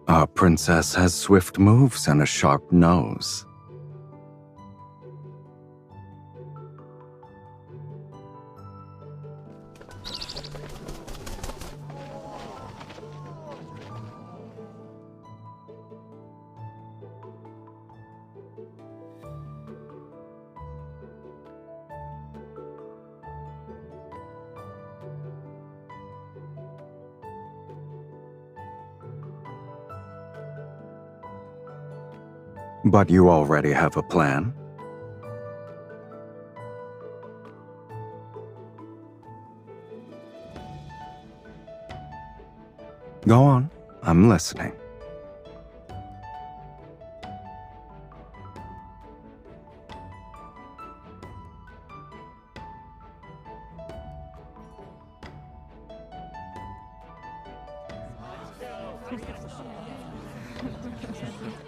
Our princess has swift moves and a sharp nose. But you already have a plan? Go on, I'm listening.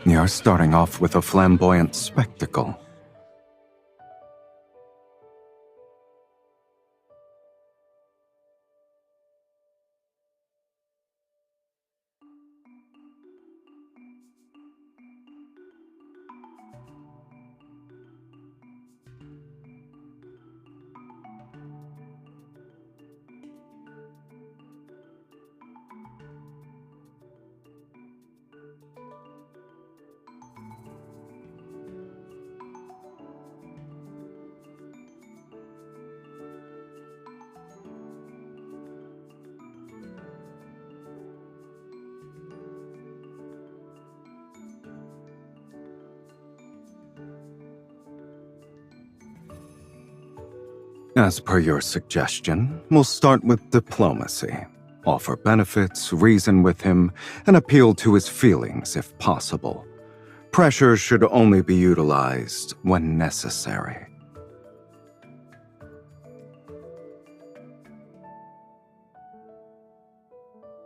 You're starting off with a flamboyant spectacle. As per your suggestion, we'll start with diplomacy. Offer benefits, reason with him, and appeal to his feelings if possible. Pressure should only be utilized when necessary.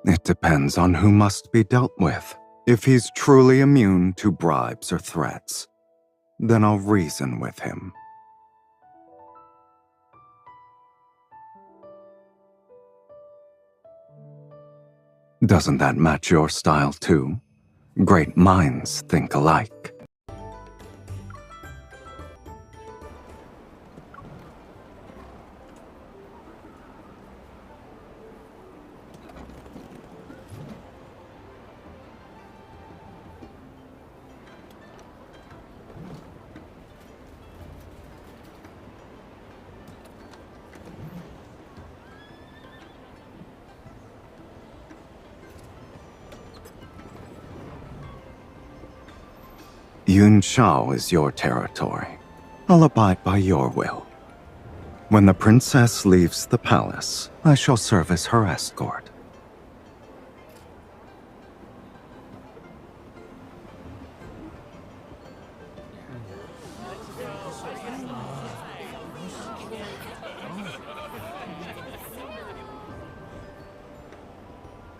It depends on who must be dealt with. If he's truly immune to bribes or threats, then I'll reason with him. Doesn't that match your style too? Great minds think alike. Yun Shao is your territory. I'll abide by your will. When the princess leaves the palace, I shall serve as her escort.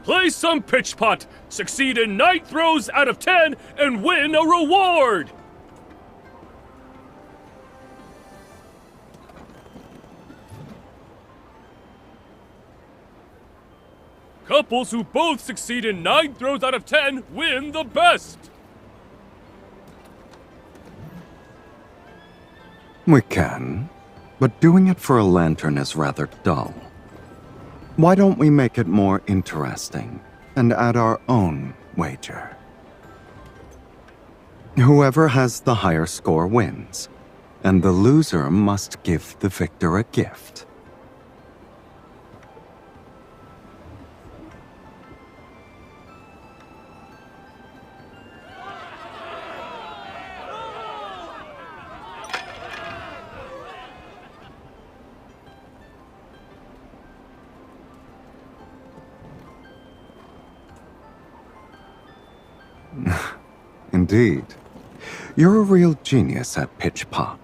Play some pitch pot, succeed in 9 throws out of 10, and win a reward! Couples who both succeed in 9 throws out of 10 win the best! We can, but doing it for a lantern is rather dull. Why don't we make it more interesting and add our own wager? Whoever has the higher score wins, and the loser must give the victor a gift. Indeed. You're a real genius at pitch pot.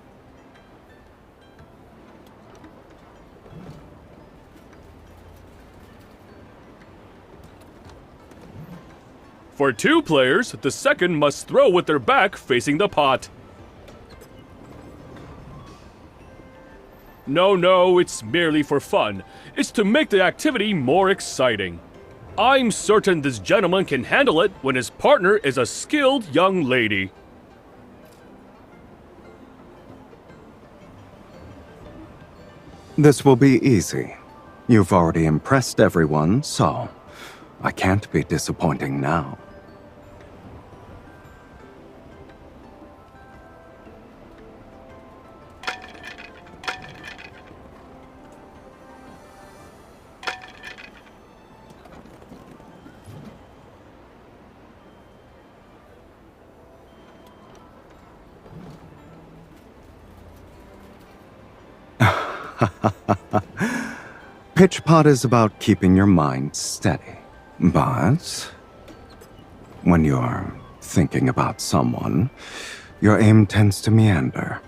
For 2 players, the second must throw with their back facing the pot. No, it's merely for fun. It's to make the activity more exciting. I'm certain this gentleman can handle it when his partner is a skilled young lady. This will be easy. You've already impressed everyone, so I can't be disappointing now. Pitch pot is about keeping your mind steady. But when you're thinking about someone, your aim tends to meander.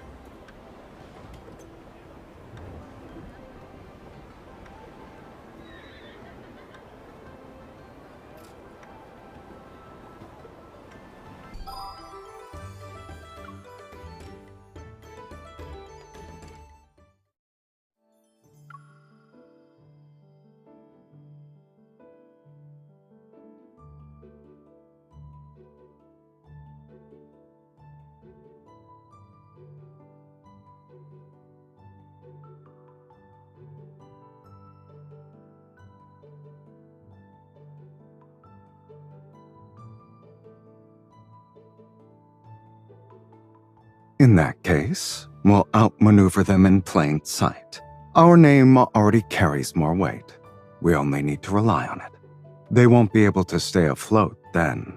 In that case, we'll outmaneuver them in plain sight. Our name already carries more weight. We only need to rely on it. They won't be able to stay afloat then.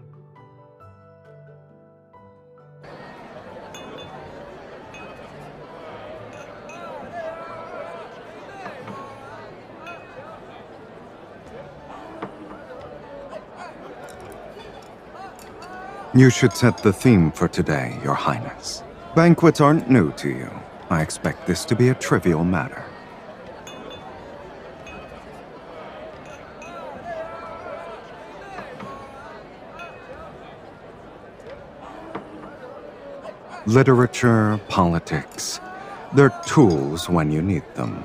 You should set the theme for today, Your Highness. Banquets aren't new to you. I expect this to be a trivial matter. Literature, politics, they're tools when you need them.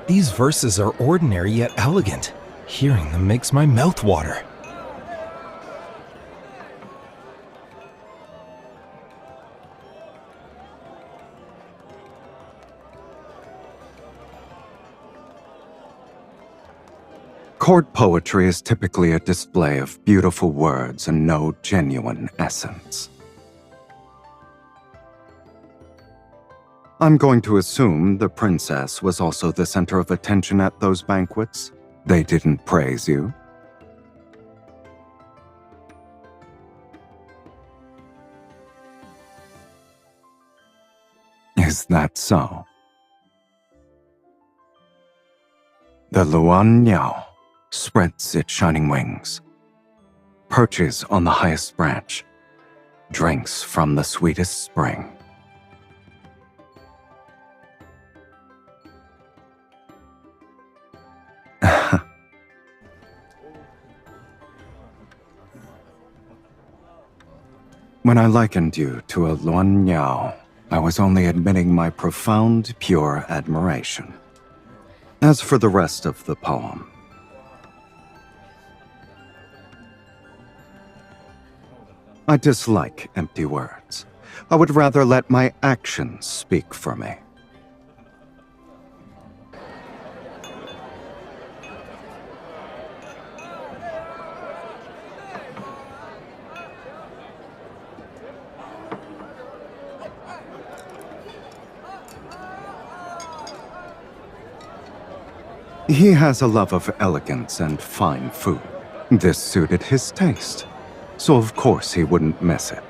These verses are ordinary yet elegant. Hearing them makes my mouth water. Court poetry is typically a display of beautiful words and no genuine essence. I'm going to assume the princess was also the center of attention at those banquets. They didn't praise you. Is that so? The Luan Niao spreads its shining wings, perches on the highest branch, drinks from the sweetest spring. When I likened you to a Luan Niao, I was only admitting my profound, pure admiration. As for the rest of the poem, I dislike empty words. I would rather let my actions speak for me. He has a love of elegance and fine food. This suited his taste, so of course he wouldn't miss it.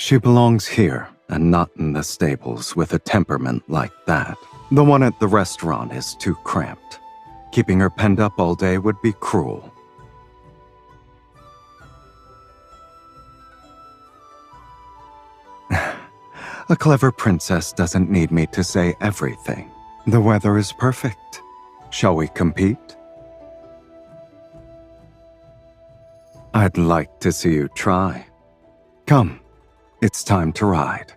She belongs here and not in the stables with a temperament like that. The one at the restaurant is too cramped. Keeping her penned up all day would be cruel. A clever princess doesn't need me to say everything. The weather is perfect. Shall we compete? I'd like to see you try. Come, it's time to ride.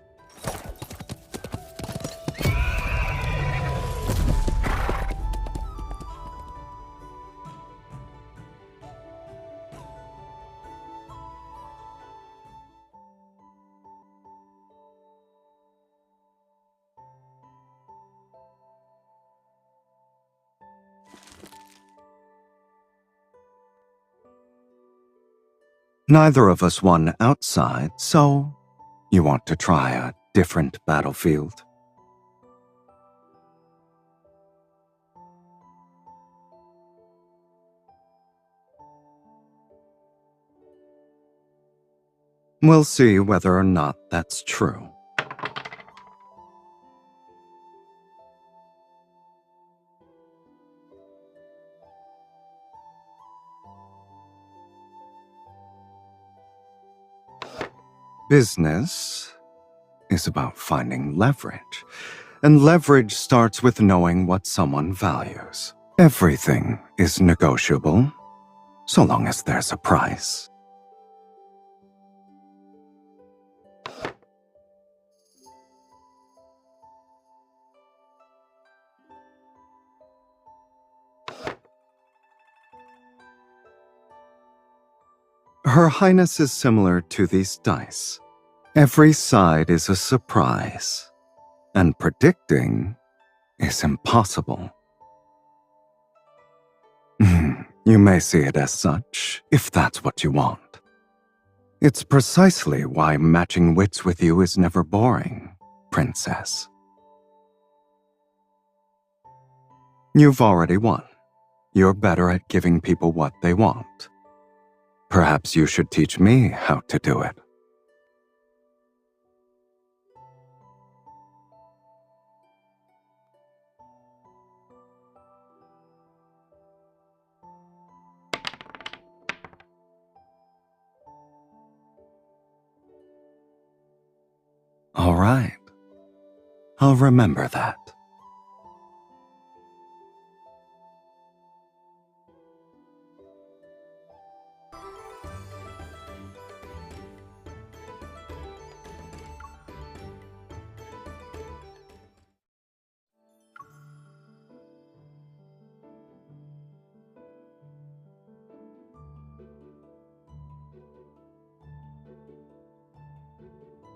Neither of us won outside, so you want to try a different battlefield? We'll see whether or not that's true. Business is about finding leverage, and leverage starts with knowing what someone values. Everything is negotiable, so long as there's a price. Her Highness is similar to these dice. Every side is a surprise, and predicting is impossible. You may see it as such, if that's what you want. It's precisely why matching wits with you is never boring, Princess. You've already won. You're better at giving people what they want. Perhaps you should teach me how to do it. All right. I'll remember that.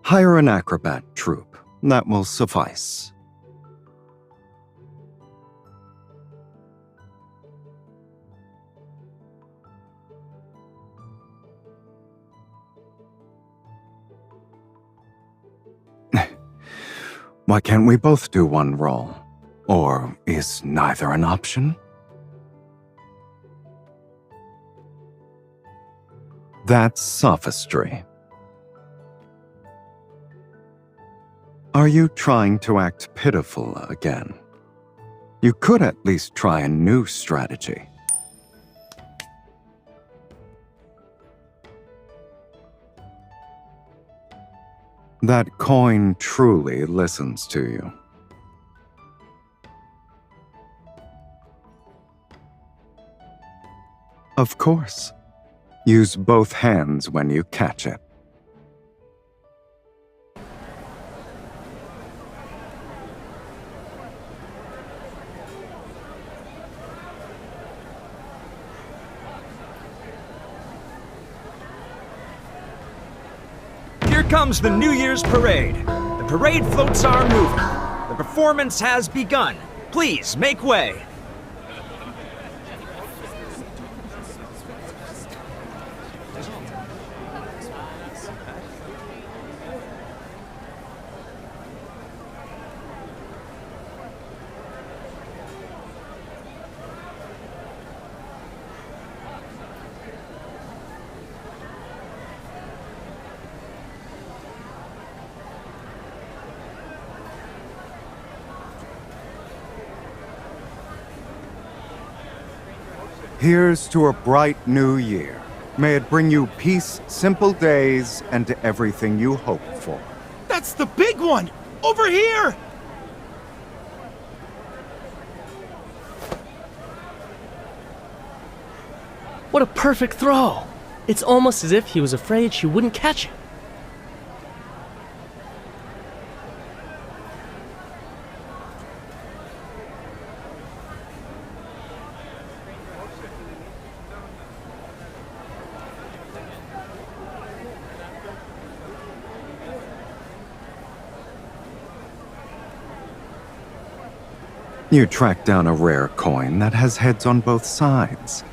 Hire an acrobat troupe. That will suffice. Why can't we both do one role? Or is neither an option? That's sophistry. Are you trying to act pitiful again? You could at least try a new strategy. That coin truly listens to you. Of course. Use both hands when you catch it. Here comes the New Year's parade. The parade floats are moving. The performance has begun. Please make way. Here's to a bright new year. May it bring you peace, simple days, and everything you hope for. That's the big one! Over here! What a perfect throw! It's almost as if he was afraid she wouldn't catch it. You tracked down a rare coin that has heads on both sides.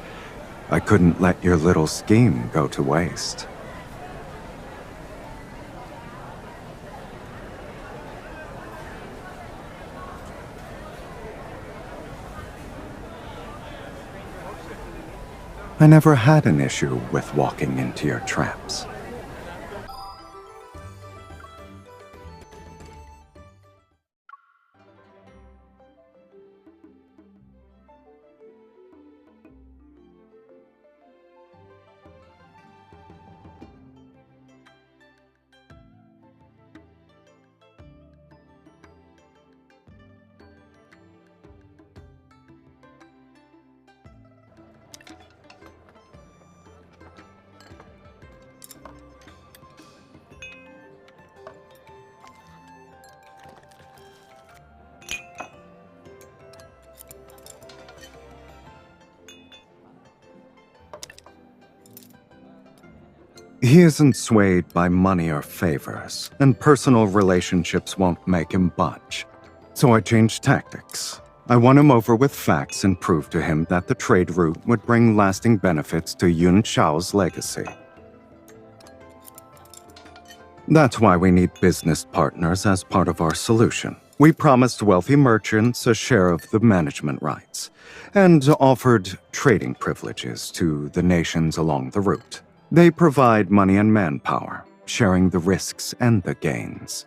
I couldn't let your little scheme go to waste. I never had an issue with walking into your traps. He isn't swayed by money or favors, and personal relationships won't make him budge. So I changed tactics. I won him over with facts and proved to him that the trade route would bring lasting benefits to Yun Shao's legacy. That's why we need business partners as part of our solution. We promised wealthy merchants a share of the management rights, and offered trading privileges to the nations along the route. They provide money and manpower, sharing the risks and the gains.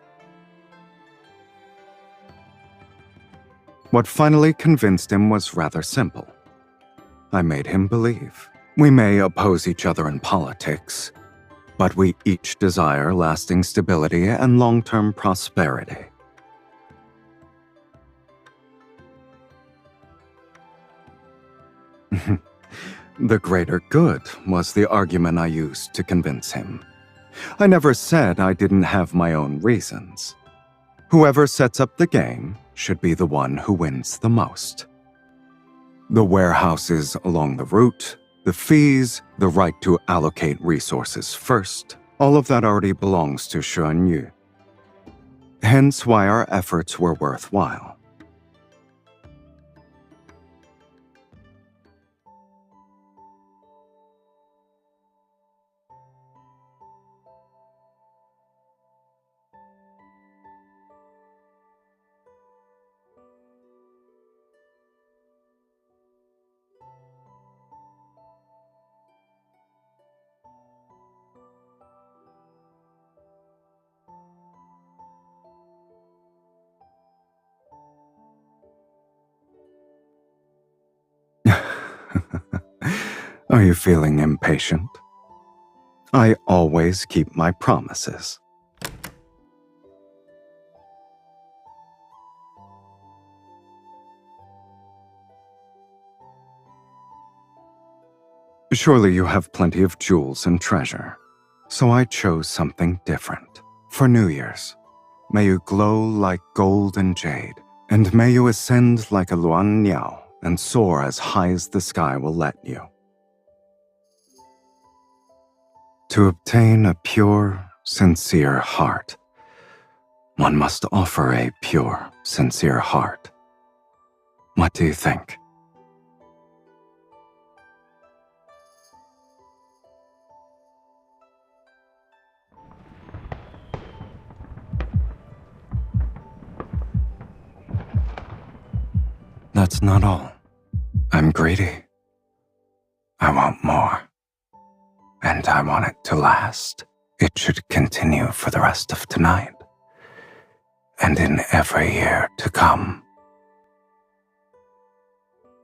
What finally convinced him was rather simple. I made him believe. We may oppose each other in politics, but we each desire lasting stability and long-term prosperity. The greater good was the argument I used to convince him. I never said I didn't have my own reasons. Whoever sets up the game should be the one who wins the most. The warehouses along the route, the fees, the right to allocate resources first, all of that already belongs to Xuan Yu. Hence why our efforts were worthwhile. Are you feeling impatient? I always keep my promises. Surely you have plenty of jewels and treasure, so I chose something different. For New Year's, may you glow like gold and jade, and may you ascend like a Luan Niao and soar as high as the sky will let you. To obtain a pure, sincere heart, one must offer a pure, sincere heart. What do you think? That's not all. I'm greedy. I want more. And I want it to last. It should continue for the rest of tonight. And in every year to come.